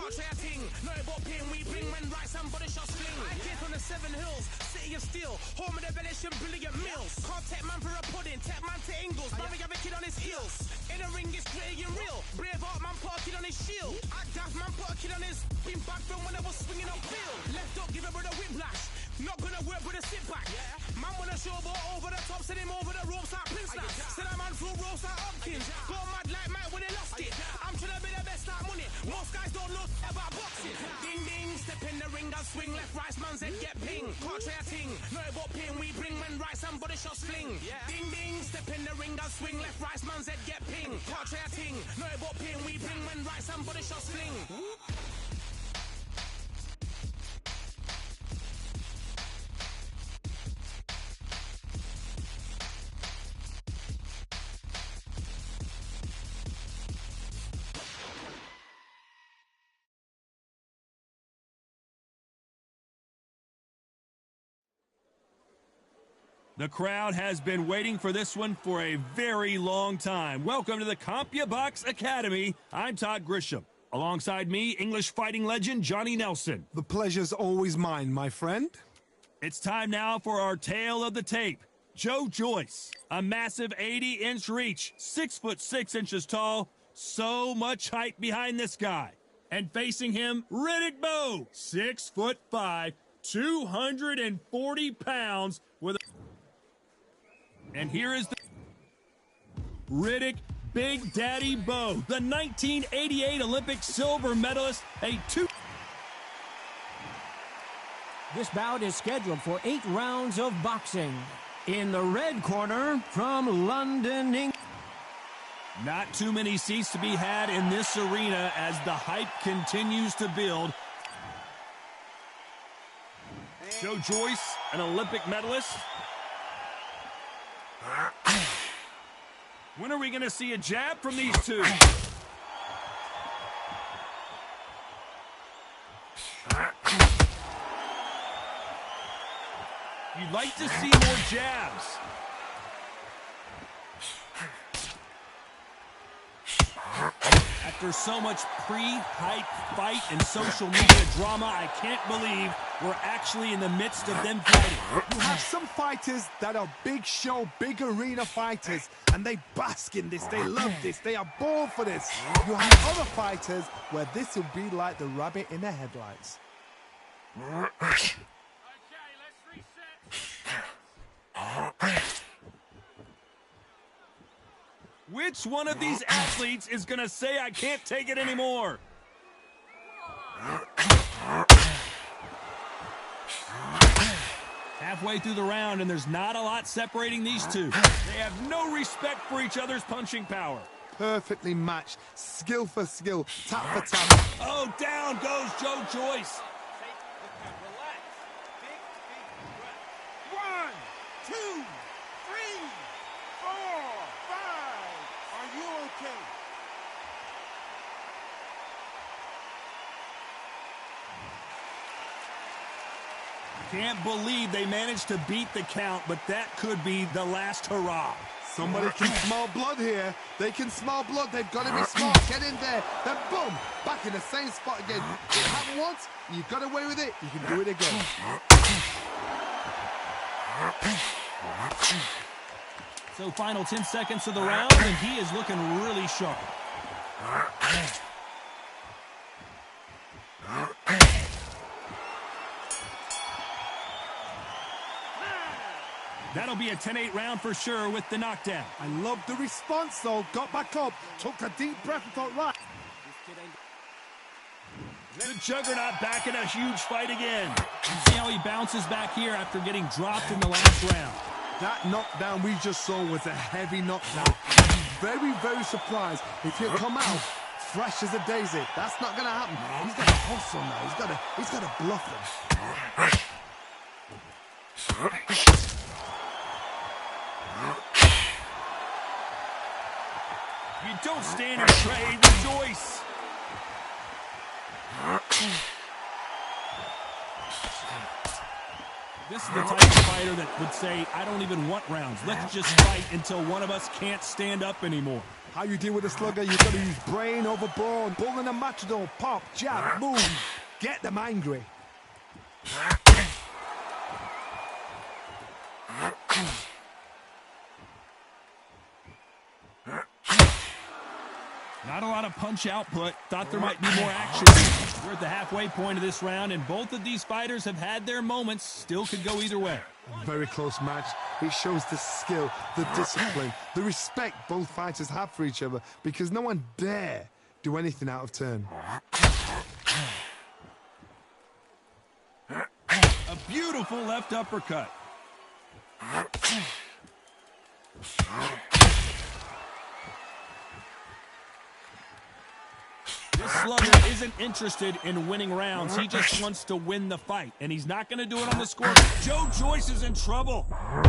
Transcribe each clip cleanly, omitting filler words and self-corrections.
Can't try a thing, no about pain we bring when right somebody shot sling. I came from the 7 Hills, city of steel, home of the village and brilliant meals. Can't take man for a pudding, take man to Ingles, man we have a kid on his heels. In the ring it's gritty and real, brave heart man put a kid on his shield. Act daft man put a kid on his, been back from when I was swinging on field. Left up give a brother whiplash, not gonna work with a sit back. Man wanna show but over the top, send him over the ropes like Prince Lash. Send a man through ropes like Hopkins, go mad like Mike when he lost it. I'm trying to be the best like money, most guys don't know about boxing. Ding ding, step in the ring, I'll swing left, right, man's head get ping. Can't try a thing, no about pain we bring when right somebody shot sling. Ding ding, step in the ring, I'll swing left, right, man's head get ping. Can't try a thing, no about pain we bring when right somebody shot sling. The crowd has been waiting for this one for a very long time. Welcome to the CompuBox Academy. I'm Todd Grisham. Alongside me, English fighting legend Johnny Nelson. The pleasure's always mine, my friend. It's time now for our tale of the tape. Joe Joyce, a massive 80-inch reach, 6'6" tall, so much height behind this guy. And facing him, Riddick Bowe, 6'5", 240 pounds with a... And here is the Riddick Big Daddy Bowe, the 1988 Olympic silver medalist, This bout is scheduled for 8 rounds of boxing. In the red corner, from London, England. Not too many seats to be had in this arena as the hype continues to build. Joe Joyce, an Olympic medalist. When are we going to see a jab from these two? You'd like to see more jabs. After so much pre-hype fight and social media drama, I can't believe we're actually in the midst of them fighting. You have some fighters that are big show, big arena fighters, and they bask in this, they love this, they are born for this. You have other fighters where this will be like the rabbit in the headlights. Okay, let's reset. Which one of these athletes is going to say I can't take it anymore? Halfway through the round, and there's not a lot separating these two. They have no respect for each other's punching power. Perfectly matched, skill for skill, tap for tap. Oh, down goes Joe Joyce. Relax. Big breath. 1, 2, 3, 4, 5. Are you okay? Can't believe they managed to beat the count, but that could be the last hurrah. Somebody can smell blood here. They can smell blood. They've got to be smart. Get in there. Then boom, back in the same spot again. It happened once. You got away with it. You can do it again. So final 10 seconds of the round, and he is looking really sharp. That'll be a 10-8 round for sure with the knockdown. I love the response, though. Got back up, took a deep breath and thought, right. The Juggernaut back in a huge fight again. See how he bounces back here after getting dropped in the last round. That knockdown we just saw was a heavy knockdown. I'd be very, very surprised if he'll come out fresh as a daisy. That's not going to happen. He's got to hustle now. He's got to bluff him. You don't stand and trade, rejoice. This is the type of fighter that would say, I don't even want rounds. Let's just fight until one of us can't stand up anymore. How you deal with a slugger, you've got to use brain over brawn. Bull in a matador, pop, jab, move. Get them angry. Not a lot of punch output. Thought there might be more action. We're at the halfway point of this round, and both of these fighters have had their moments. Still could go either way. Very close match. It shows the skill, the discipline, the respect both fighters have for each other, because no one dare do anything out of turn. A beautiful left uppercut. This slugger isn't interested in winning rounds. He just wants to win the fight, and he's not going to do it on the score. Joe Joyce is in trouble. 7.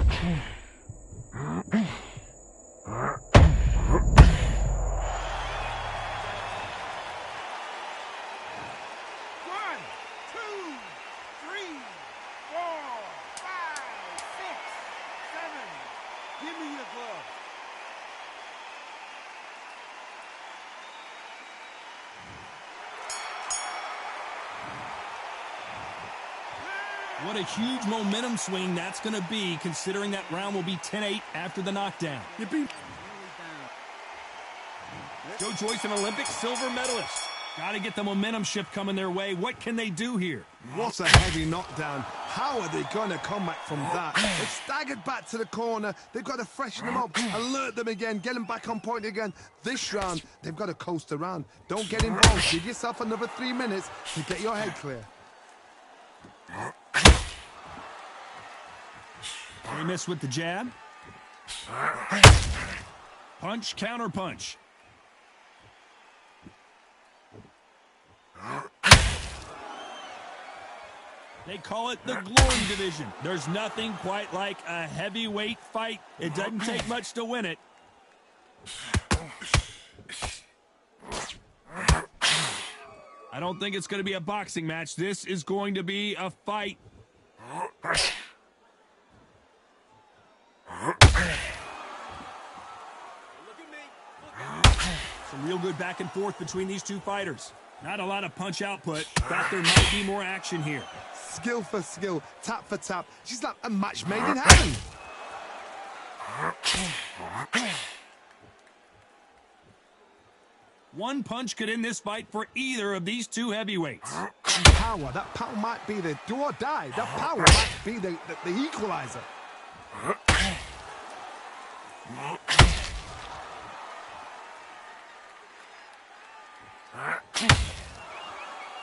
Give me your glove. What a huge momentum swing that's going to be, considering that round will be 10-8 after the knockdown. Joe Joyce, an Olympic silver medalist. Got to get the momentum shift coming their way. What can they do here? What a heavy knockdown. How are they going to come back from that? They've staggered back to the corner. They've got to freshen them up, alert them again, get them back on point again. This round, they've got to coast around. Don't get involved. Give yourself another 3 minutes to get your head clear. They miss with the jab. Punch, counter punch. They call it the glory division. There's nothing quite like a heavyweight fight. It doesn't take much to win it. I don't think it's going to be a boxing match. This is going to be a fight. Some real good back and forth between these two fighters. Not a lot of punch output. Thought there might be more action here. Skill for skill, tap for tap. She's like a match made in heaven. One punch could end this fight for either of these two heavyweights. Power, that power might be the do or die. That power might be the equalizer.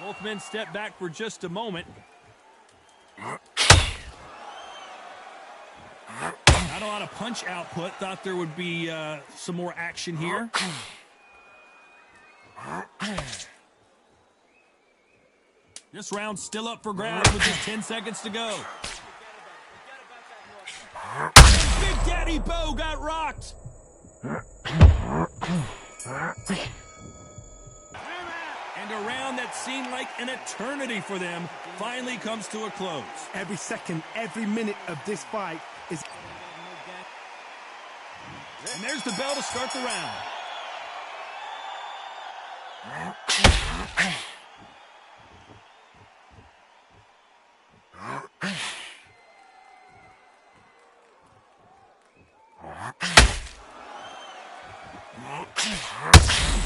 Both men step back for just a moment. Not a lot of punch output. Thought there would be some more action here. This round's still up for grabs with just 10 seconds to go. Big Daddy Bo got rocked. And a round that seemed like an eternity for them finally comes to a close. Every second, every minute of this fight is... And there's the bell to start the round.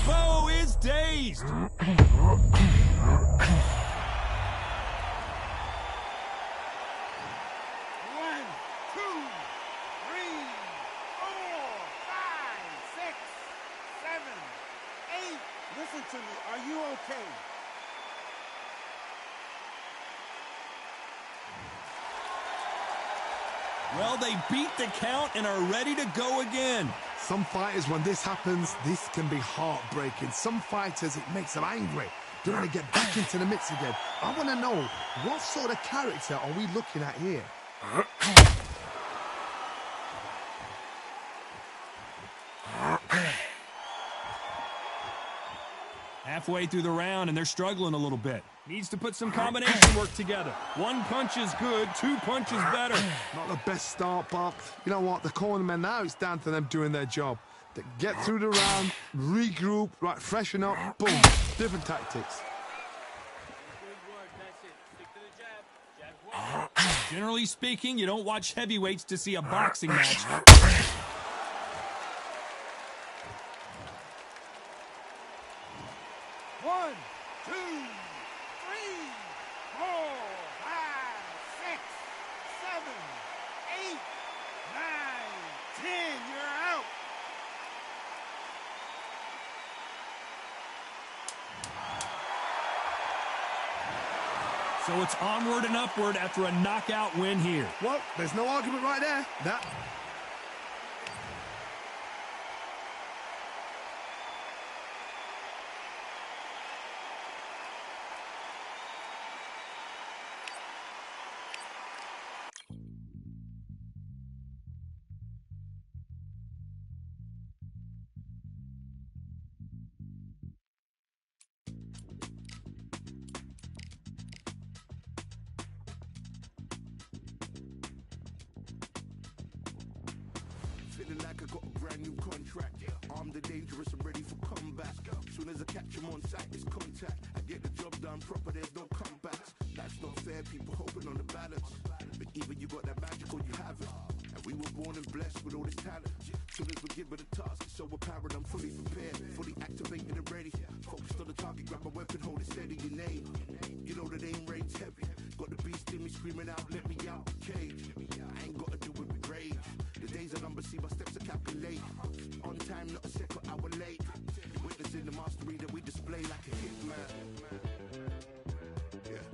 Bo is dazed. 1, 2, 3, 4, 5, 6, 7, 8. Listen to me. Are you okay? Well, they beat the count and are ready to go again. Some fighters, when this happens, this can be heartbreaking. Some fighters, it makes them angry. They want to get back into the mix again. I want to know, what sort of character are we looking at here? Halfway through the round, and they're struggling a little bit. Needs to put some combination work together. One punch is good, 2 punches better. Not the best start, but you know what? The cornermen now, it's down to them doing their job. Get through the round, regroup, right, freshen up, boom. Different tactics. Generally speaking, you don't watch heavyweights to see a boxing match. 1, 2, 3, 4, 5, 6, 7, 8, 9, 10. You're out. So it's onward and upward after a knockout win here. Well, there's no argument right there. That. Feeling like I got a brand new contract. Armed and dangerous, I'm ready for comeback. Soon as I catch him on sight, it's contact. I get the job done proper, there's no comebacks. That's not fair, people hoping on the balance. But even you got that magical, you have it. And we were born and blessed with all this talent. Soon as we're given a task, it's so apparent I'm fully prepared, fully activated and ready. Focused on the target, grab my weapon, hold it steady, your name. You know the name reigns heavy. Got the beast in me screaming out, let me out the cage. I ain't gotta do it with rage. The days are numbered, see my steps are calculated. On time, not a second hour late. Witnessing the mastery that we display like a hitman. Yeah.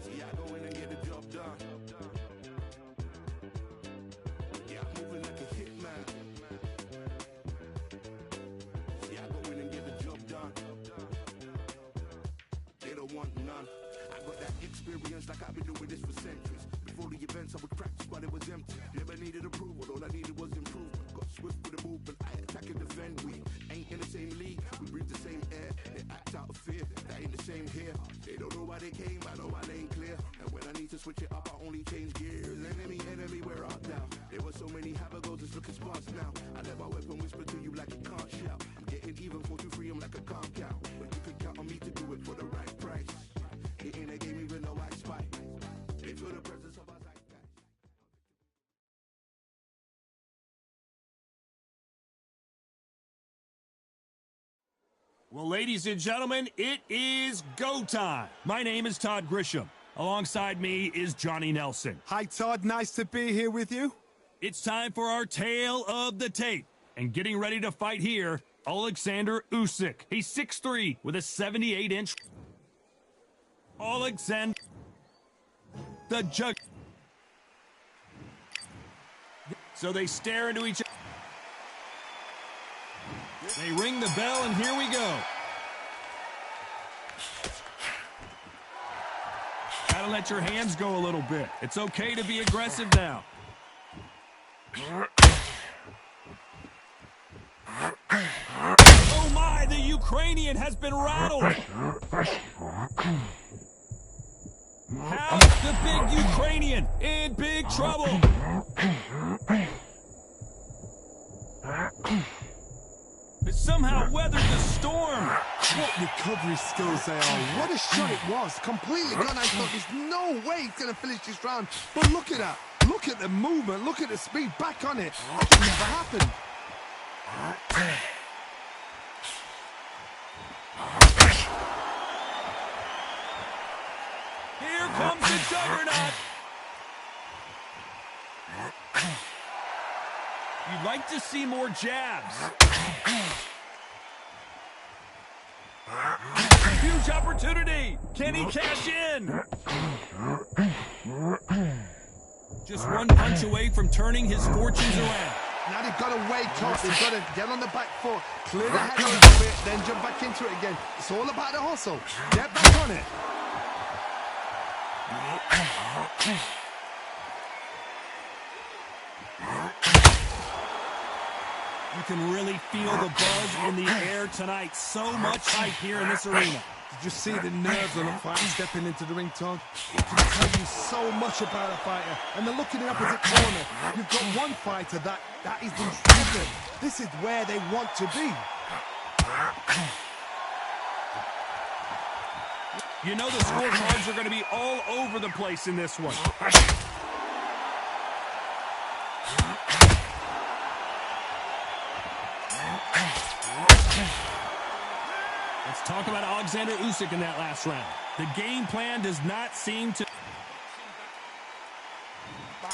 See, I go in and get the job done. Yeah, I'm moving like a hitman. See, I go in and get the job done. They don't want none. I got that experience like I've been doing this for centuries. Before the events, I would practice while it was empty. Never needed approval, all I needed was improvement. Got swift with the movement, I attack and defend. We ain't in the same league, we breathe the same air. They act out of fear, that ain't the same here. They don't know why they came, I know why they ain't clear. And when I need to switch it up, I only change gears. Enemy, we're out now. There were so many habagos, it's looking sparse now. I let my weapon whisper to you like it can't shout. I'm getting even 4-2-3, I'm like a can't count. But you can count on me to do it for the right price. It ain't a game even though I spy. They feel the presence of our zeitgeist. Well, ladies and gentlemen, it is go time. My name is Todd Grisham. Alongside me is Johnny Nelson. Hi, Todd. Nice to be here with you. It's time for our tale of the tape. And getting ready to fight here, Alexander Usyk. He's 6'3" with a 78-inch. Alexander, the judge. So they stare into each other. They ring the bell, and here we go. Gotta let your hands go a little bit. It's okay to be aggressive now. Oh my, the Ukrainian has been rattled. How's the big Ukrainian in big trouble? But somehow weathered the storm. What recovery skills they are. What a shot it was. Completely gone. I thought there's no way he's going to finish this round. But look at that. Look at the movement. Look at the speed. Back on it. That could never happen. Here comes the juggernaut. You'd like to see more jabs. Huge opportunity. Can he cash in? Just one punch away from turning his fortunes around. Now they've got to wake up. They've got to get on the back foot, clear the head a little bit, then jump back into it again. It's all about the hustle. Get back on it. You can really feel the buzz in the air tonight. So much hype here in this arena. Did you see the nerves on a fighter stepping into the ring, Todd? It can tell you so much about a fighter. And then look in the opposite corner. You've got one fighter that is been driven. This is where they want to be. You know the scorecards are going to be all over the place in this one. Let's talk about Alexander Usyk in that last round. The game plan does not seem to...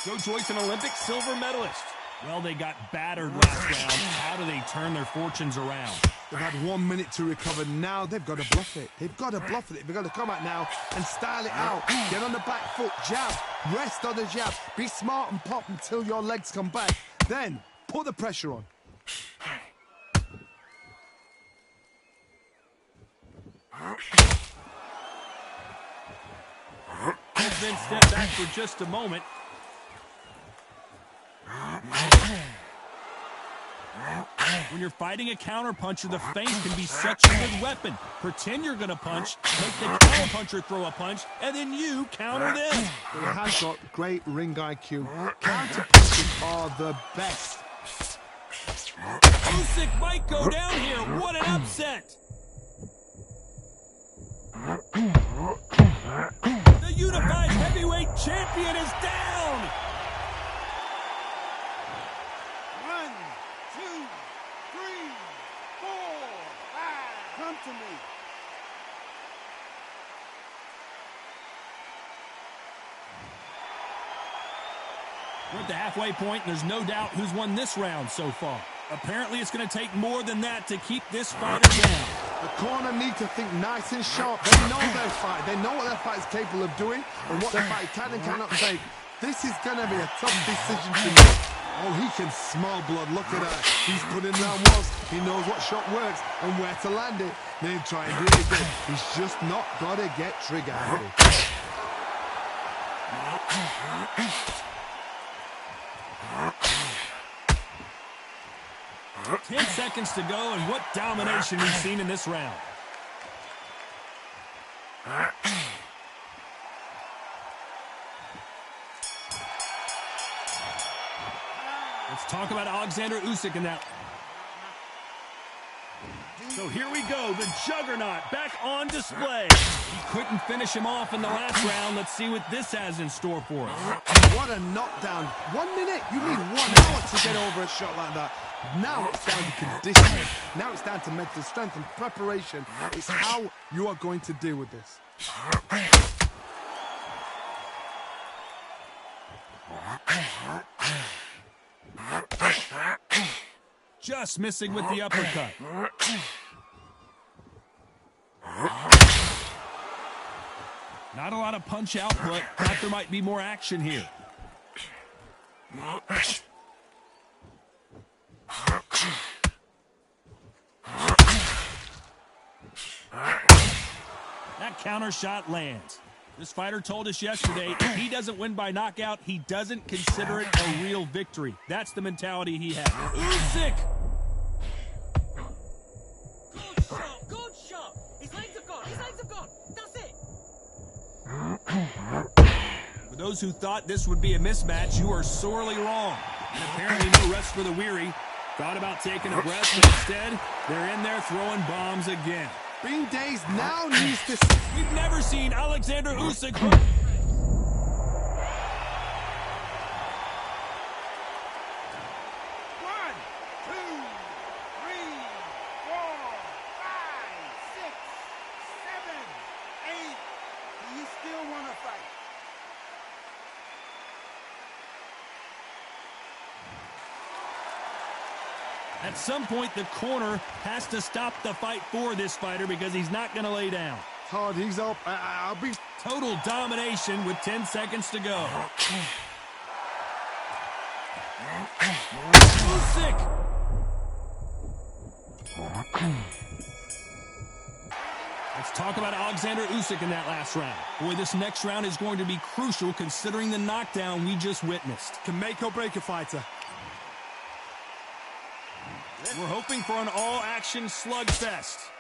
Joe Joyce, an Olympic silver medalist. Well, they got battered last round. How do they turn their fortunes around? They've had 1 minute to recover. Now they've got to bluff it. They've got to bluff it. They've got to come out now and style it out. Get on the back foot, jab, rest on the jab. Be smart and pop until your legs come back. Then put the pressure on. He's been stepped back for just a moment. When you're fighting a counterpuncher, the feint can be such a good weapon. Pretend you're going to punch, make the counterpuncher throw a punch, and then you counter them. He has got great ring IQ. Counterpunches are the best. Usyk might go down here. What an upset. The unified heavyweight champion is down. 1, 2, 3, 4, 5. Come to me. We're at the halfway point, and there's no doubt who's won this round so far. Apparently, it's going to take more than that to keep this fighter down. The corner need to think nice and sharp. They know their fight. They know what their fight is capable of doing and what their fight can and cannot take. This is going to be a tough decision to make. Oh, he can smell blood. Look at that. He's putting down walls. He knows what shot works and where to land it. Then try and do it again. He's just not got to get trigger happy. 10 seconds to go, and what domination we've seen in this round. Let's talk about Alexander Usyk in that. So here we go, the juggernaut back on display. He couldn't finish him off in the last round. Let's see what this has in store for us. What a knockdown. 1 minute? You need 1 hour to get over a shot like that. Now it's down to conditioning. Now it's down to mental strength and preparation. It's how you are going to deal with this. Just missing with the uppercut. Not a lot of punch output. Thought there might be more action here. That counter shot lands. This fighter told us yesterday, if he doesn't win by knockout, he doesn't consider it a real victory. That's the mentality he has. Usyk! Good shot, good shot. His legs are gone, his legs are gone. That's it. For those who thought this would be a mismatch, you are sorely wrong. And apparently no rest for the weary. Thought about taking a breath, but instead, they're in there throwing bombs again. Bean Days now needs to... We've never seen Alexander Usyk hurt. 1, 2, 3, 4, 5, 6, 7, 8. Do you still want to fight? At some point, the corner has to stop the fight for this fighter because he's not going to lay down. Todd, he's up. I'll be... Total domination with 10 seconds to go. Usyk! Let's talk about Alexander Usyk in that last round. Boy, this next round is going to be crucial considering the knockdown we just witnessed. Can make or break a fighter. We're hoping for an all-action slugfest.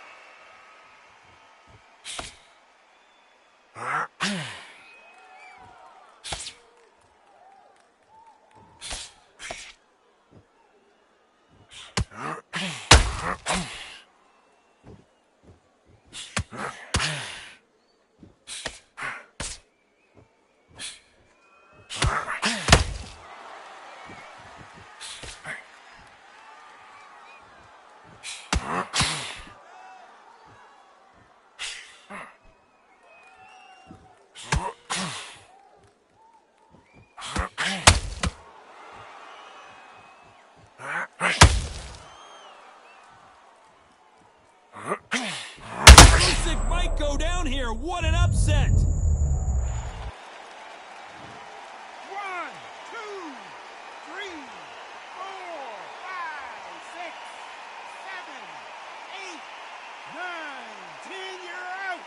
Might go down here. What an upset! 1, 2, 3, 4, 5, 6, 7, 8, 9, 10. You're out.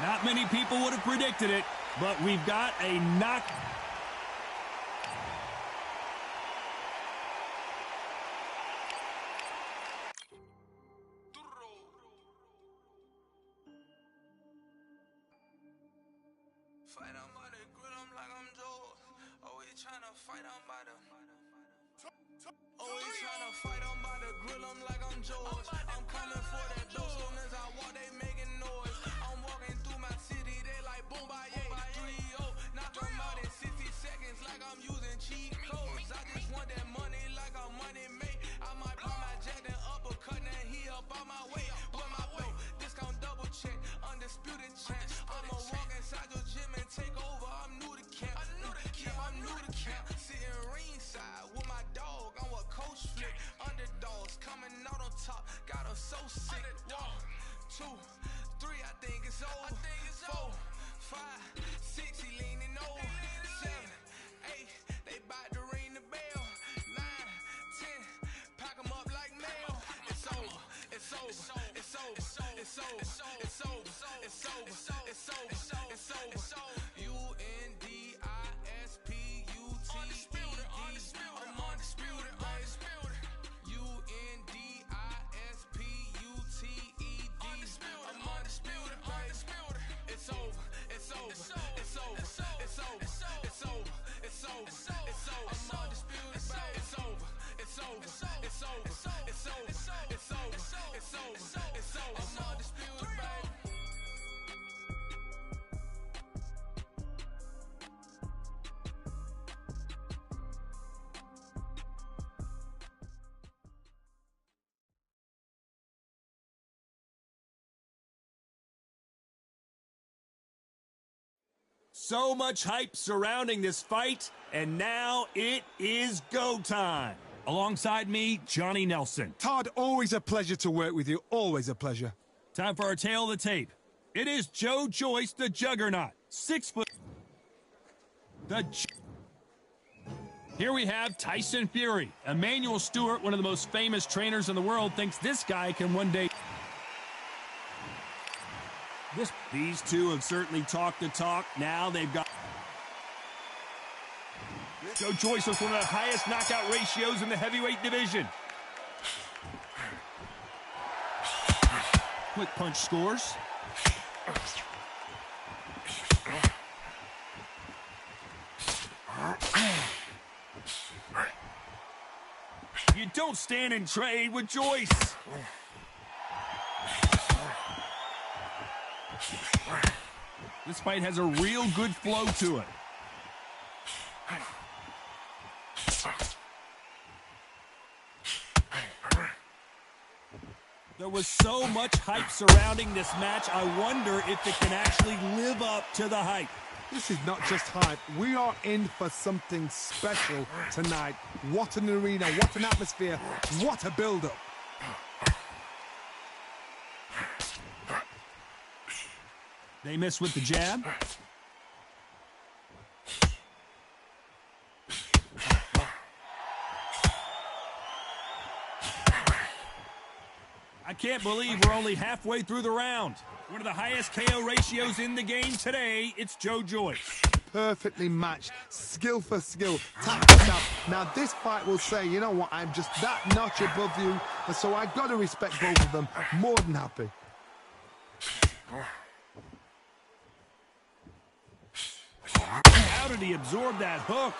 Not many people would have predicted it, but we've got a knock. Fight on by the grill, I'm like I'm Joe. Always tryna fight on by the. Always tryna fight on by the grill, I'm like I'm George. I'm coming for that dough, soon as I walk, they making noise. I'm walking through my city, they like boom, by 3-0. Knock them out in 60 seconds, like I'm using cheat codes. I just want that money, like I'm money made. I might pop my jack, then uppercut, then he up on my way. With my belt, discount double check, undisputed champ. I'ma walk inside your gym and take over. I'm new to camp. I'm new to camp. Sitting ringside with my dog on what coach flick. Underdogs coming out on top. Got them so sick. 1, 2, 3, I think it's over. 4, 5, 6, he leaning over. 7, 8, they bout to ring the bell. 9, 10, pack them up like mail. It's over. It's over. It's over. It's over. It's over. It's over. It's over. It's over. It's over. Undisputed. I'm undisputed. I'm undisputed. It's over. It's over. It's over. It's over. It's over. It's over. It's over. I'm undisputed. It's over. It's over. It's over. It's over. It's over. It's over. It's over. I'm undisputed, baby. So much hype surrounding this fight, and now it is go time. Alongside me, Johnny Nelson. Todd, always a pleasure to work with you. Always a pleasure. Time for our tale of the tape. It is Joe Joyce, the Juggernaut. 6 foot. Here we have Tyson Fury. Emmanuel Stewart, one of the most famous trainers in the world, thinks this guy can one day. These two have certainly talked the talk. Now they've got. Joe Joyce was one of the highest knockout ratios in the heavyweight division. Quick punch scores. You don't stand and trade with Joyce. This fight has a real good flow to it. There was so much hype surrounding this match, I wonder if it can actually live up to the hype. This is not just hype. We are in for something special tonight. What an arena, what an atmosphere, what a build-up. They miss with the jab. I can't believe we're only halfway through the round. One of the highest KO ratios in the game today, it's Joe Joyce. Perfectly matched, skill for skill, tap for tap. Now this fight will say, you know what, I'm just that notch above you, and so I've got to respect both of them. More than happy. How did he absorb that hook?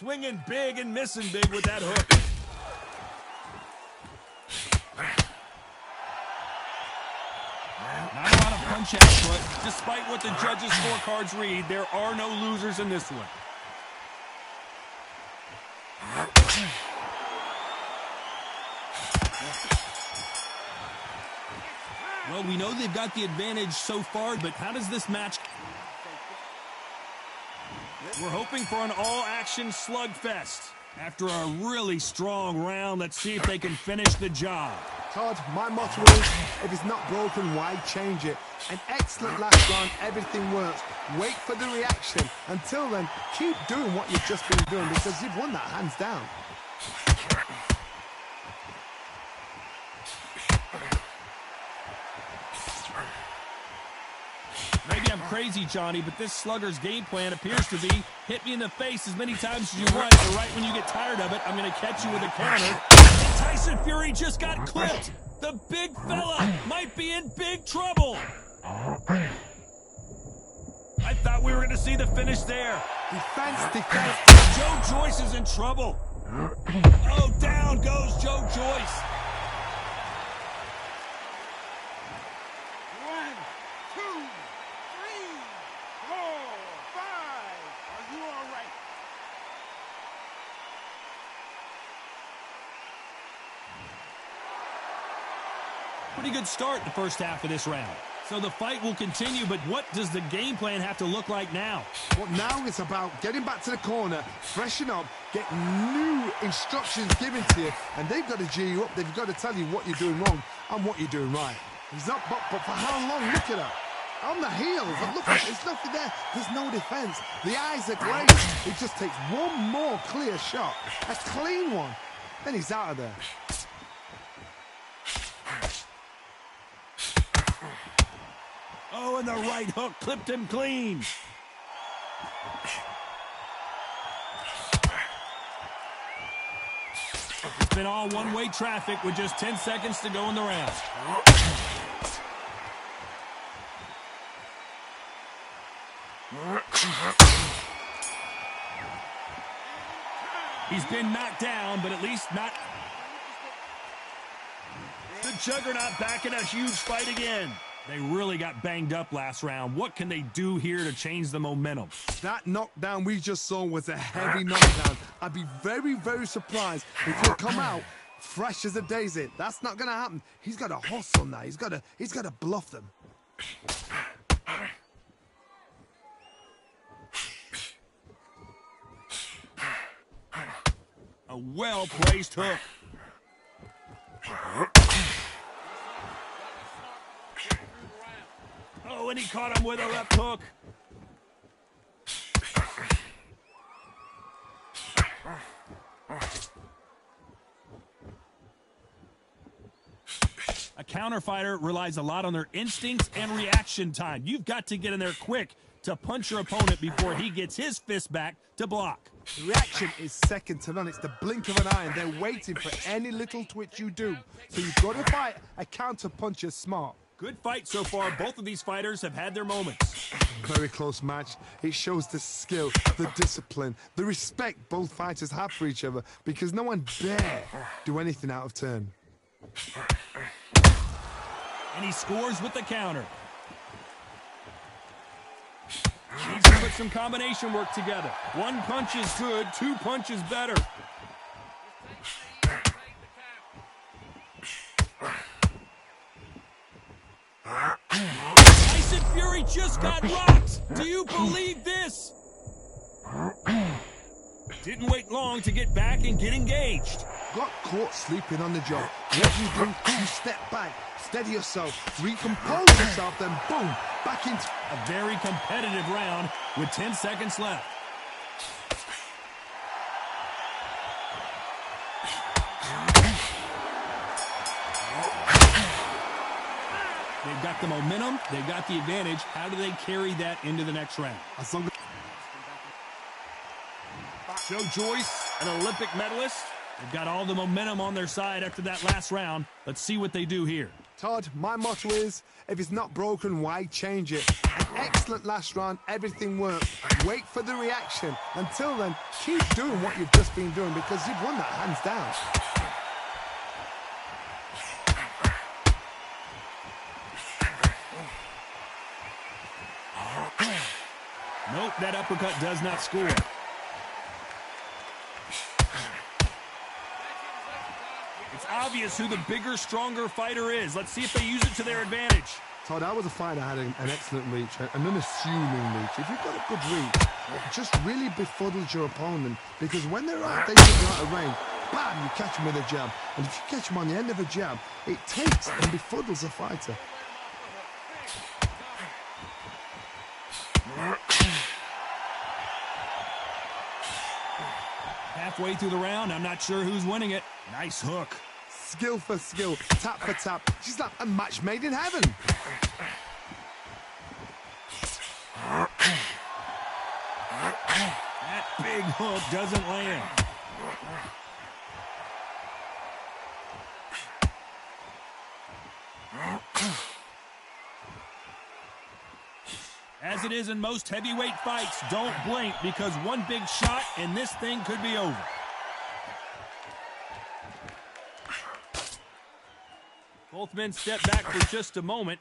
Swinging big and missing big with that hook. Not a lot of punch output. Despite what the judges' scorecards read, there are no losers in this one. Well, we know they've got the advantage so far, but how does this match? We're hoping for an all-action slugfest. After a really strong round, let's see if they can finish the job. Todd, my motto is, if it's not broken, why change it? An excellent last round, everything works. Wait for the reaction. Until then, keep doing what you've just been doing because you've won that hands down. Maybe I'm crazy, Johnny, but this slugger's game plan appears to be hit me in the face as many times as you want, but right when you get tired of it, I'm going to catch you with a counter. And Tyson Fury just got clipped. The big fella might be in big trouble. I thought we were going to see the finish there. Defense, defense. Joe Joyce is in trouble. Oh, down goes Joe Joyce. 1, 2, 3, 4, 5. Are you all right? Pretty good start the first half of this round. So the fight will continue, but what does the game plan have to look like now? Well, now it's about getting back to the corner, freshen up, get new instructions given to you, and they've got to G you up. They've got to tell you what you're doing wrong and what you're doing right. He's up, but for how long? Look at her. On the heels. Look at there's nothing there. There's no defense. The eyes are glazed. It just takes one more clear shot. A clean one. Then he's out of there. Oh, and the right hook clipped him clean. It's been all one-way traffic with just 10 seconds to go in the round. He's been knocked down, but at least not. The Juggernaut back in a huge fight again. They really got banged up last round. What can they do here to change the momentum? That knockdown we just saw was a heavy knockdown. I'd be very, very surprised if he'll come out fresh as a daisy. That's not going to happen. He's got to hustle now. He's got to bluff them. A well-placed hook. Oh, and he caught him with a left hook. A counter fighter relies a lot on their instincts and reaction time. You've got to get in there quick to punch your opponent before he gets his fist back to block. The reaction is second to none. It's the blink of an eye, and they're waiting for any little twitch you do. So you've got to fight a counter puncher smart. Good fight so far. Both of these fighters have had their moments. Very close match. It shows the skill, the discipline, the respect both fighters have for each other because no one dare do anything out of turn. And he scores with the counter. Needs to put some combination work together. One punch is good, two punches better. Tyson Fury just got rocked. Do you believe this? Didn't wait long to get back and get engaged. Got caught sleeping on the job. What you do, you step back, steady yourself, recompose yourself, then boom, back into a very competitive round with 10 seconds left. They've got the momentum, they've got the advantage. How do they carry that into the next round? Joe Joyce, an Olympic medalist. They've got all the momentum on their side after that last round. Let's see what they do here. Todd, my motto is, if it's not broken, why change it? An excellent last round. Everything worked. Wait for the reaction. Until then, keep doing what you've just been doing because you've won that hands down. Nope, that uppercut does not score. It's obvious who the bigger, stronger fighter is. Let's see if they use it to their advantage. Todd, that was a fight that had an excellent reach, an unassuming reach. If you've got a good reach, it just really befuddles your opponent because when they're out, they think out of range, bam, you catch them with a jab. And if you catch them on the end of a jab, it takes and befuddles a fighter. Halfway through the round, I'm not sure who's winning it. Nice hook. Skill for skill, tap for tap. She's like a match made in heaven. That big hook doesn't land. As it is in most heavyweight fights, don't blink because one big shot and this thing could be over. Both men step back for just a moment.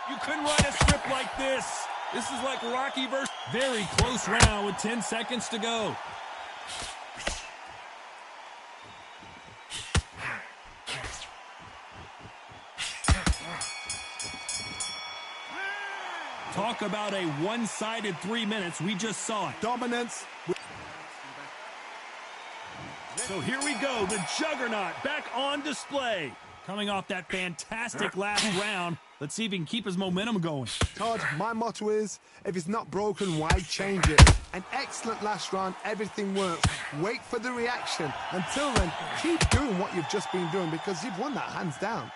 You couldn't write a script like this. This is like Rocky versus... Very close round with 10 seconds to go. Talk about a one-sided 3 minutes. We just saw it. Dominance. So here we go. The juggernaut back on display. Coming off that fantastic last round. Let's see if he can keep his momentum going. Todd, my motto is, if it's not broken, why change it? An excellent last round. Everything works. Wait for the reaction. Until then, keep doing what you've just been doing because you've won that hands down.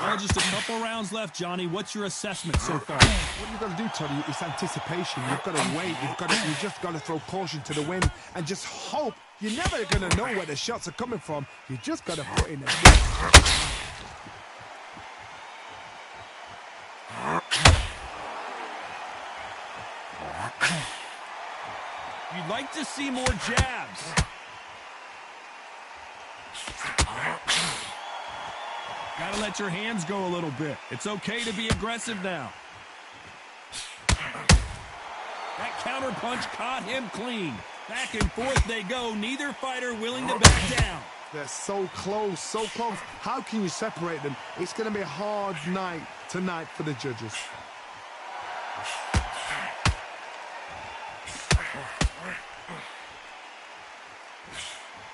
Well, just a couple rounds left, Johnny. What's your assessment so far? What you've got to do, Toddy, is anticipation. You've got to wait. You just got to throw caution to the wind and just hope. You're never going to know where the shots are coming from. You just got to put in a bit. You'd like to see more jabs. Gotta let your hands go a little bit. It's okay to be aggressive now. That counter punch caught him clean. Back and forth they go. Neither fighter willing to back down. They're so close, so close. How can you separate them? It's going to be a hard night tonight for the judges.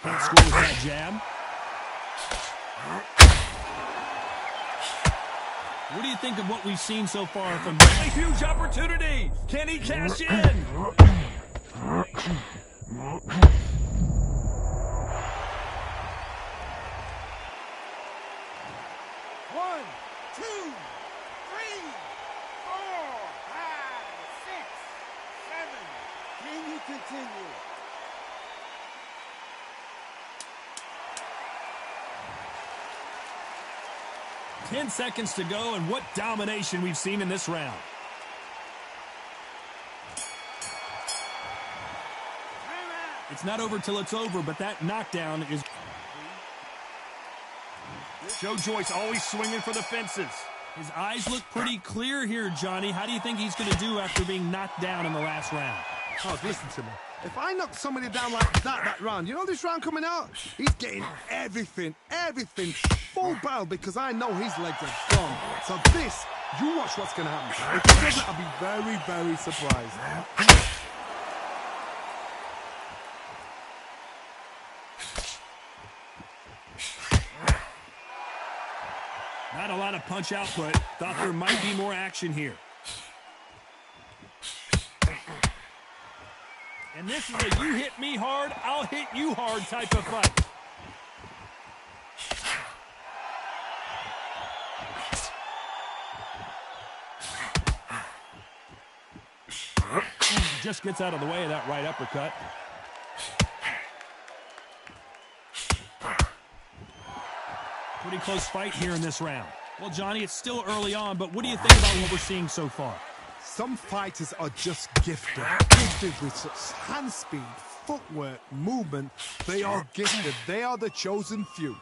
Can't score with that jab. What do you think of what we've seen so far from him? A huge opportunity. Can he cash in? 1, 2, 3, 4, 5, 6, 7. Can you continue? Ten seconds to go, and what domination we've seen in this round. It's not over till it's over, but that knockdown is... Joe Joyce always swinging for the fences. His eyes look pretty clear here, Johnny. How do you think he's going to do after being knocked down in the last round? Oh, listen to me. If I knock somebody down like that round, you know this round coming out? He's getting everything, full barrel because I know his legs are gone. So this, you watch what's going to happen. If he doesn't, I'll be very, very surprised. Not a lot of punch output. Thought there might be more action here. And this is a you hit me hard, I'll hit you hard type of fight. Just gets out of the way of that right uppercut. Pretty close fight here in this round. Well, Johnny, it's still early on, but what do you think about what we're seeing so far? Some fighters are just gifted with such hand speed, footwork, movement. They are gifted. They are the chosen few.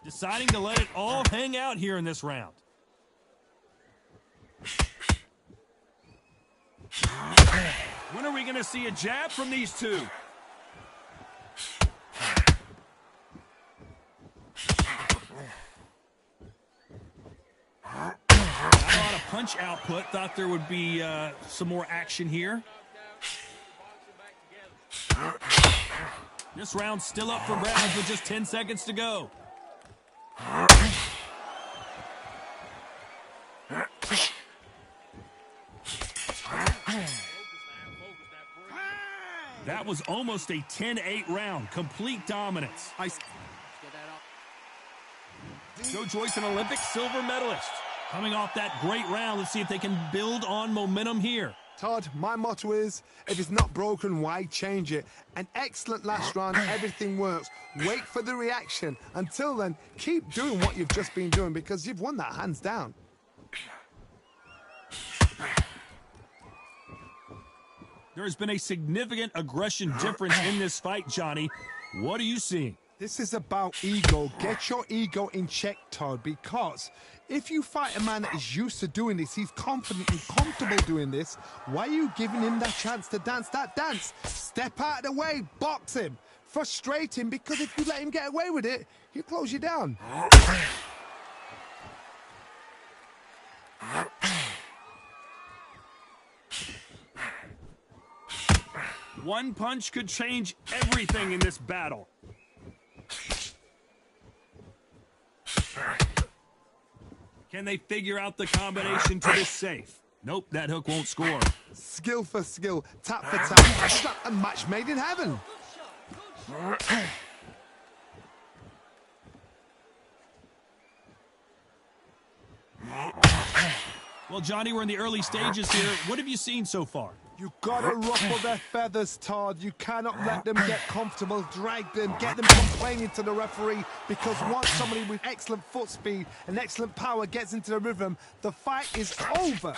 Deciding to let it all hang out here in this round. When are we going to see a jab from these two? Not a lot of punch output. Thought there would be some more action here. This round's still up for grabs with just 10 seconds to go. That was almost a 10-8 round. Complete dominance. Joe Joyce, an Olympic silver medalist. Coming off that great round, let's see if they can build on momentum here. Todd, my motto is, if it's not broken, why change it? An excellent last round, everything works. Wait for the reaction. Until then, keep doing what you've just been doing because you've won that hands down. There has been a significant aggression difference in this fight, Johnny. What are you seeing? This is about ego. Get your ego in check, Todd, because if you fight a man that is used to doing this, he's confident and comfortable doing this, why are you giving him that chance to dance that dance? Step out of the way, box him, frustrate him, because if you let him get away with it, he'll close you down. One punch could change everything in this battle. Can they figure out the combination to this safe? Nope, that hook won't score. Skill for skill, tap for tap. It's not a match made in heaven. Well, Johnny, we're in the early stages here. What have you seen so far? You gotta ruffle their feathers, Todd. You cannot let them get comfortable, drag them, get them complaining to the referee, because once somebody with excellent foot speed and excellent power gets into the rhythm, the fight is over.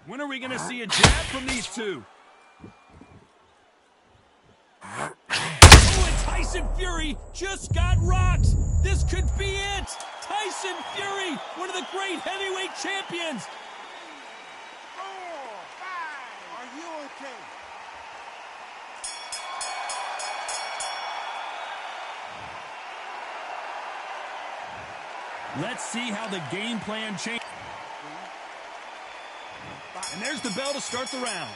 When are we going to see a jab from these two? Oh, and Tyson Fury just got rocked. This could be it. Tyson Fury, one of the great heavyweight champions. 4, 5. Are you okay? Let's see how the game plan changes. And there's the bell to start the round.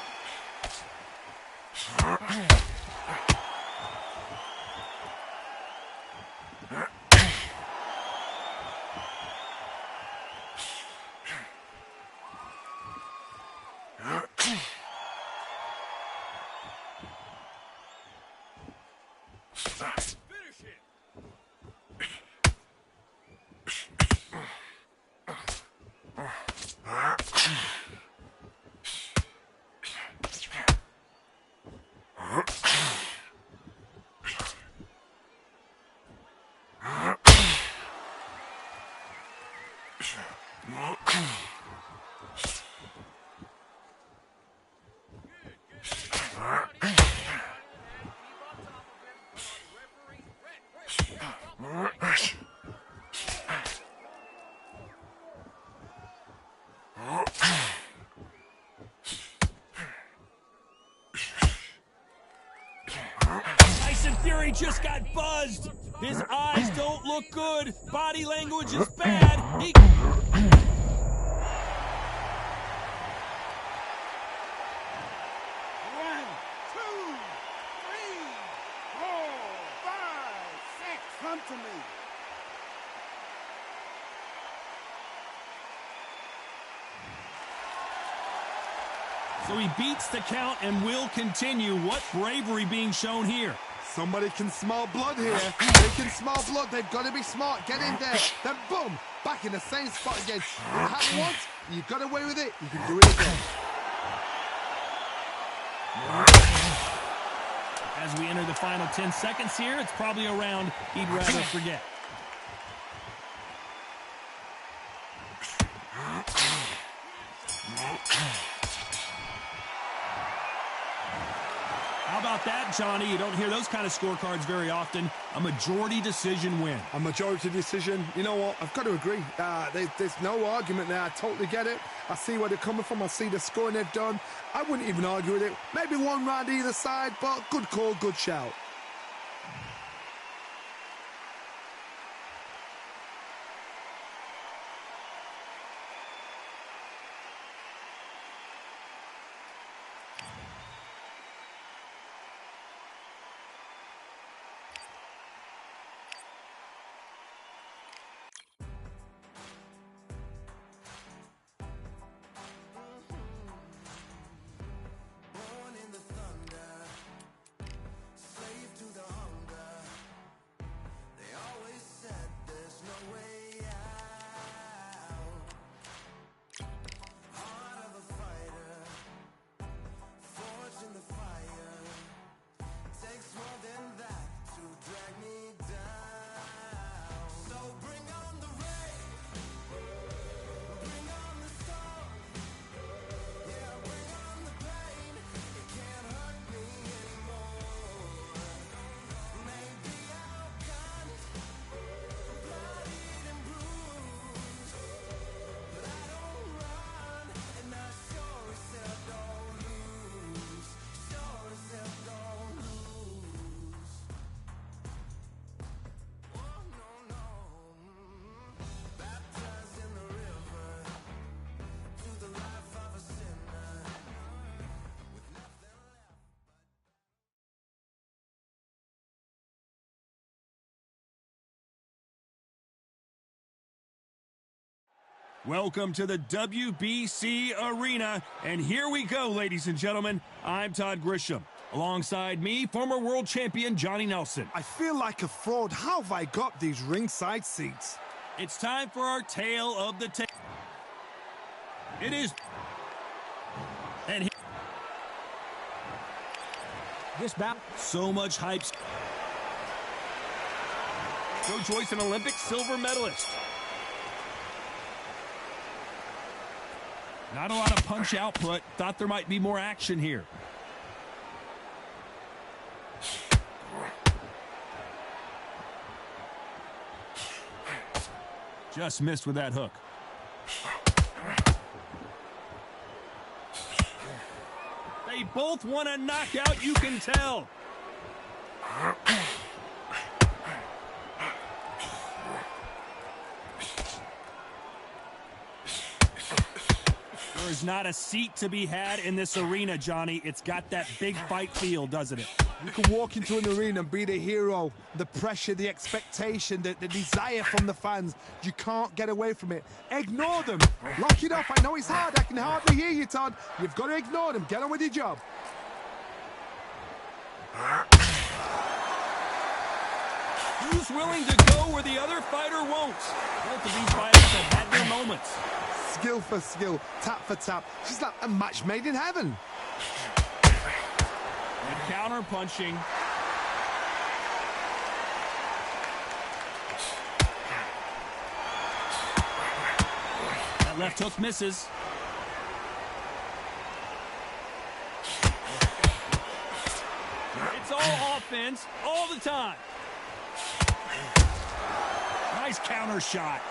Tyson Fury just got buzzed. His eyes don't look good. Body language is bad. 1, 2, 3, 4, 5, 6. Come to me. So he beats the count and will continue. What bravery being shown here. Somebody can smell blood here. They can smell blood. They've got to be smart. Get in there. Then boom, back in the same spot again. It happened once. You got away with it. You can do it again. As we enter the final 10 seconds here, it's probably a round he'd rather forget. How about that, Johnny? You don't hear those kind of scorecards very often. A majority decision win. A majority decision. You know what? I've got to agree. There's no argument there. I totally get it. I see where they're coming from. I see the scoring they've done. I wouldn't even argue with it. Maybe one round either side, but good call, good shout. Welcome to the WBC Arena, and here we go, ladies and gentlemen. I'm Todd Grisham. Alongside me, former world champion Johnny Nelson. I feel like a fraud. How have I got these ringside seats? It's time for our tale of the tape. It is. And This bout. So much hype. Joe Joyce, an Olympic silver medalist. Not a lot of punch output. Thought there might be more action here. Just missed with that hook. They both want a knockout, you can tell. There's not a seat to be had in this arena, Johnny. It's got that big fight feel, doesn't it? You can walk into an arena and be the hero. The pressure, the expectation, the desire from the fans. You can't get away from it. Ignore them. Lock it up. I know it's hard. I can hardly hear you, Todd. You've got to ignore them. Get on with your job. Who's willing to go where the other fighter won't? Both of these fighters have had their moments. Skill for skill, tap for tap. She's like a match made in heaven. And counter punching. That left hook misses. It's all offense all the time. Nice counter shot.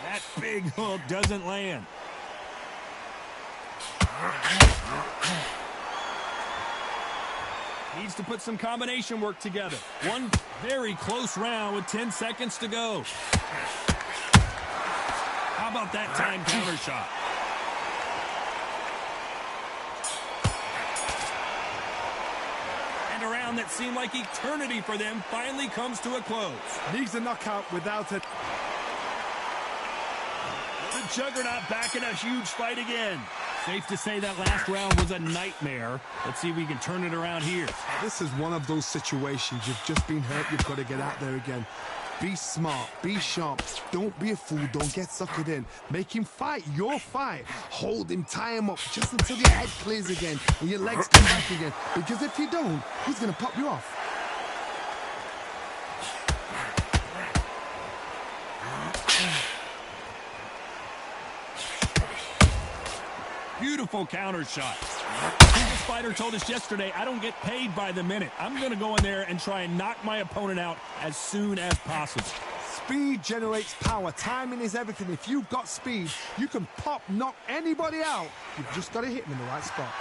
That big hook doesn't land. Needs to put some combination work together. One very close round with 10 seconds to go. How about that time counter shot? And a round that seemed like eternity for them finally comes to a close. Needs a knockout without it. The Juggernaut back in a huge fight again. Safe to say that last round was a nightmare. Let's see if we can turn it around here. This is one of those situations. You've just been hurt. You've got to get out there again. Be smart. Be sharp. Don't be a fool. Don't get suckered in. Make him fight your fight. Hold him. Tie him up just until your head clears again and your legs come back again. Because if you don't, he's going to pop you off. Beautiful counter shot. This fighter told us yesterday, I don't get paid by the minute. I'm going to go in there and try and knock my opponent out as soon as possible. Speed generates power. Timing is everything. If you've got speed, you can knock anybody out. You've just got to hit them in the right spot.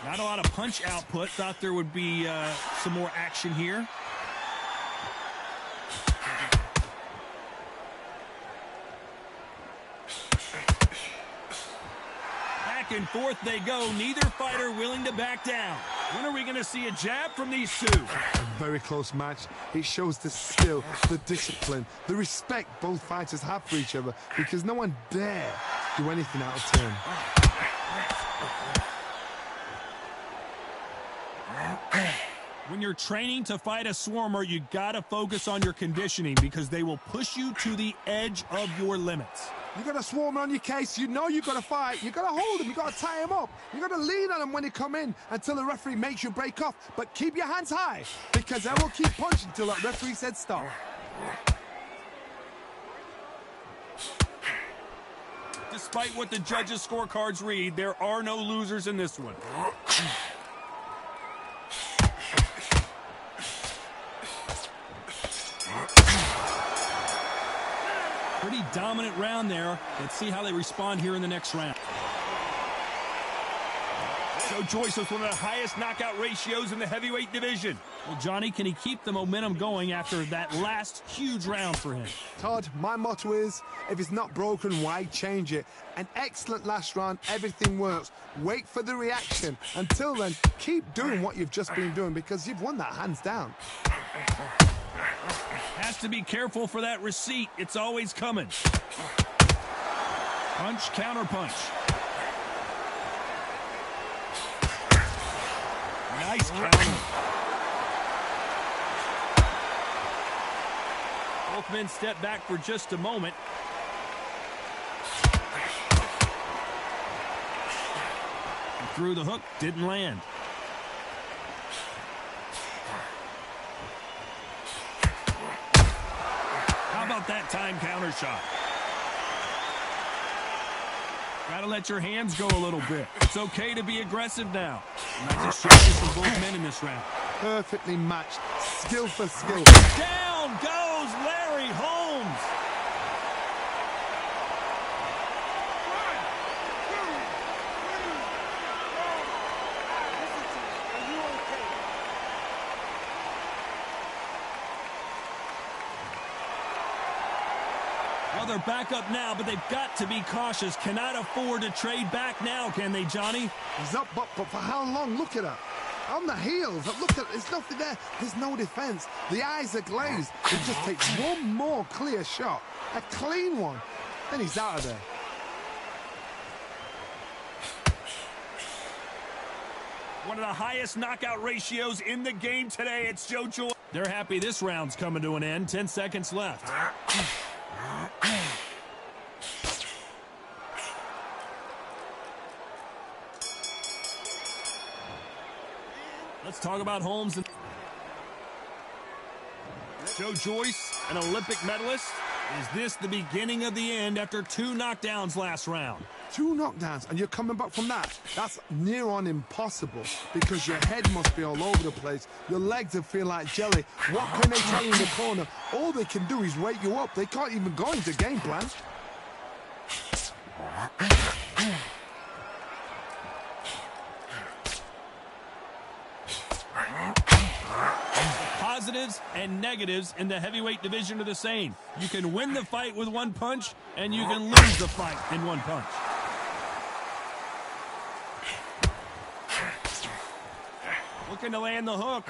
Not a lot of punch output. Thought there would be some more action here. Back and forth they go. Neither fighter willing to back down. When are we going to see a jab from these two? A very close match. It shows the skill, the discipline, the respect both fighters have for each other, because no one dare do anything out of turn. When you're training to fight a swarmer, you got to focus on your conditioning, because they will push you to the edge of your limits. You got a swarmer on your case. You know you got to fight. You got to hold him. You got to tie him up. You got to lean on him when he come in until the referee makes you break off. But keep your hands high, because they will keep punching until that referee said stop. Despite what the judges' scorecards read, there are no losers in this one. Pretty dominant round there. Let's see how they respond here in the next round. Joe Joyce has one of the highest knockout ratios in the heavyweight division. Well, Johnny, can he keep the momentum going after that last huge round for him? Todd, my motto is, if it's not broken, why change it? An excellent last round, everything works. Wait for the reaction. Until then, keep doing what you've just been doing, because you've won that hands down. Has to be careful for that receipt. It's always coming. Punch, counter punch. Nice counter. Both men step back for just a moment. He threw the hook, didn't land. How about that time counter shot? Gotta let your hands go a little bit. It's okay to be aggressive now. Nice exchanges from both men in this round. Perfectly matched. Skill for skill. Down goes Larry Holmes. Well, they're back up now, but they've got to be cautious. Cannot afford to trade back now, can they, Johnny? He's up, but for how long? Look at her. On the heels. Look at, there's nothing there. There's no defense. The eyes are glazed. It just takes one more clear shot. A clean one. Then he's out of there. One of the highest knockout ratios in the game today. It's Joe Joyce. They're happy this round's coming to an end. 10 seconds left. Let's talk about Holmes. Joe Joyce, an Olympic medalist. Is this the beginning of the end after 2 knockdowns last round? 2 knockdowns, and you're coming back from that. That's near on impossible, because your head must be all over the place. Your legs will feel like jelly. What can they tell you in the corner? All they can do is wake you up. They can't even go into game plan. Positives and negatives in the heavyweight division are the same. You can win the fight with 1 punch, and you can lose the fight in 1 punch. Looking to land the hook.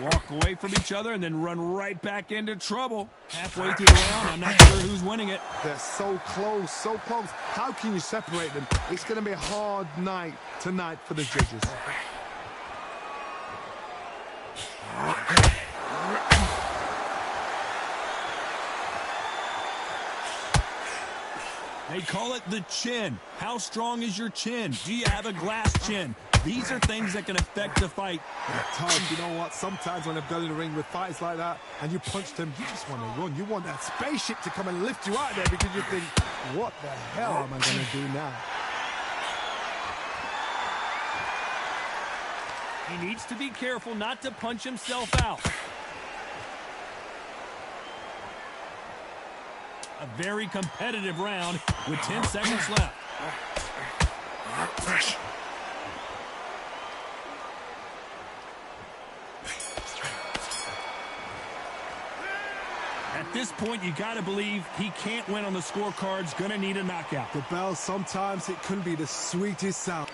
Walk away from each other and then run right back into trouble. Halfway through the round, I'm not sure who's winning it. They're so close, so close. How can you separate them? It's going to be a hard night tonight for the judges. They call it the chin. How strong is your chin? Do you have a glass chin? These are things that can affect the fight. Todd, you know what? Sometimes when I've got in the ring with fights like that and you punch them, you just want to run. You want that spaceship to come and lift you out of there because you think, what the hell am I going to do now? He needs to be careful not to punch himself out. A very competitive round with 10 seconds left. At this point, you got to believe he can't win on the scorecards. Going to need a knockout. The bell, sometimes it can be the sweetest sound.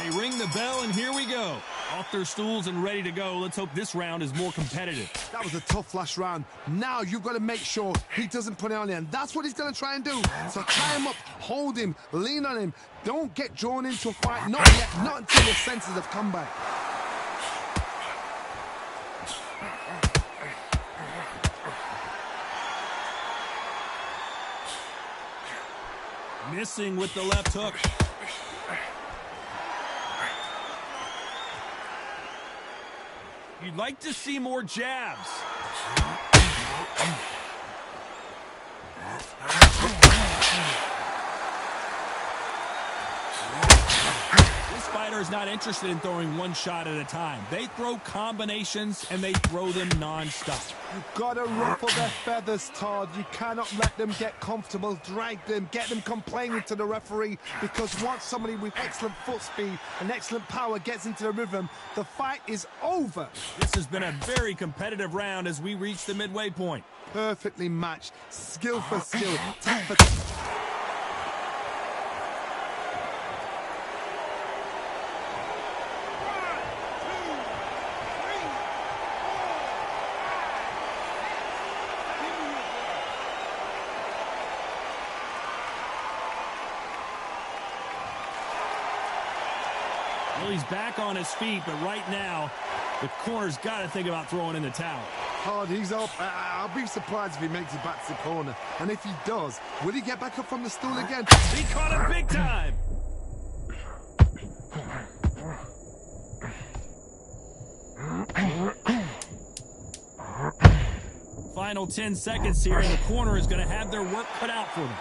They ring the bell, and here we go. Off their stools and ready to go. Let's hope this round is more competitive. That was a tough last round. Now you've got to make sure he doesn't put it on there. And that's what he's going to try and do. So tie him up, hold him, lean on him. Don't get drawn into a fight. Not yet. Not until your senses have come back. Missing with the left hook. You'd like to see more jabs. This fighter is not interested in throwing one shot at a time. They throw combinations, and they throw them non-stop. You've got to ruffle their feathers, Todd. You cannot let them get comfortable, drag them, get them complaining to the referee, because once somebody with excellent foot speed and excellent power gets into the rhythm, the fight is over. This has been a very competitive round as we reach the midway point. Perfectly matched, skill for skill, tap for... Well, he's back on his feet, but right now, the corner's got to think about throwing in the towel. Hard, he's up. I'll be surprised if he makes it back to the corner. And if he does, will he get back up from the stool again? He caught him big time! Final 10 seconds here, and the corner is going to have their work cut out for them.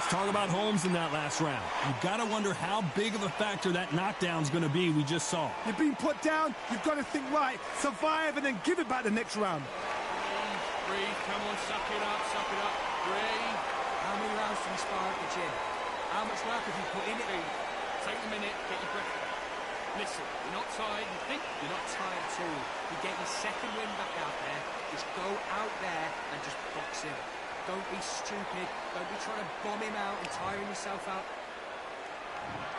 Talk about Holmes in that last round. You've got to wonder how big of a factor that knockdown's going to be we just saw. You've been put down, you've got to think right, survive, and then give it back the next round. Breathe, come on, suck it up, breathe. How many rounds do you spar at the gym? How much work have you put in it? Take a minute, get your breath back. Listen, you're not tired, you think? You're not tired at all. You get your second win back out there, just go out there and just box him. Don't be stupid. Don't be trying to bomb him out and tiring yourself out.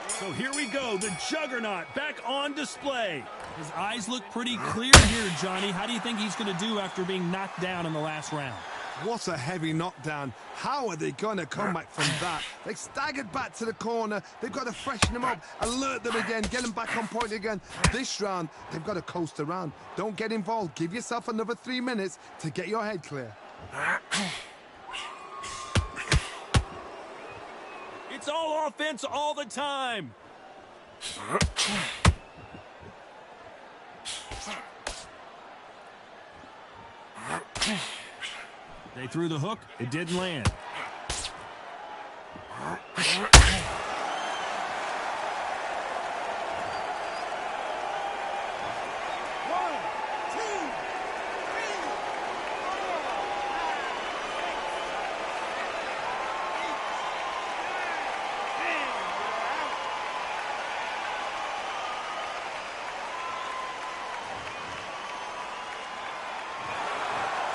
So here we go, the juggernaut back on display. His eyes look pretty clear here, Johnny. How do you think he's going to do after being knocked down in the last round? What a heavy knockdown. How are they going to come back from that? They staggered back to the corner. They've got to freshen them up, alert them again, get them back on point again. This round, they've got to coast around. Don't get involved. Give yourself another 3 minutes to get your head clear. It's all offense all the time. They threw the hook. It didn't land.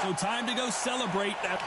So time to go celebrate that.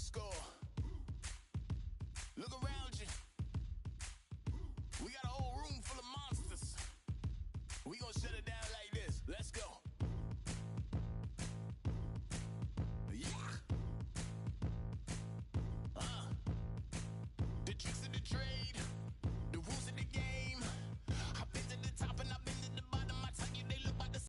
score. Look around you. We got a whole room full of monsters. We gonna shut it down like this. Let's go. Yeah. The tricks of the trade.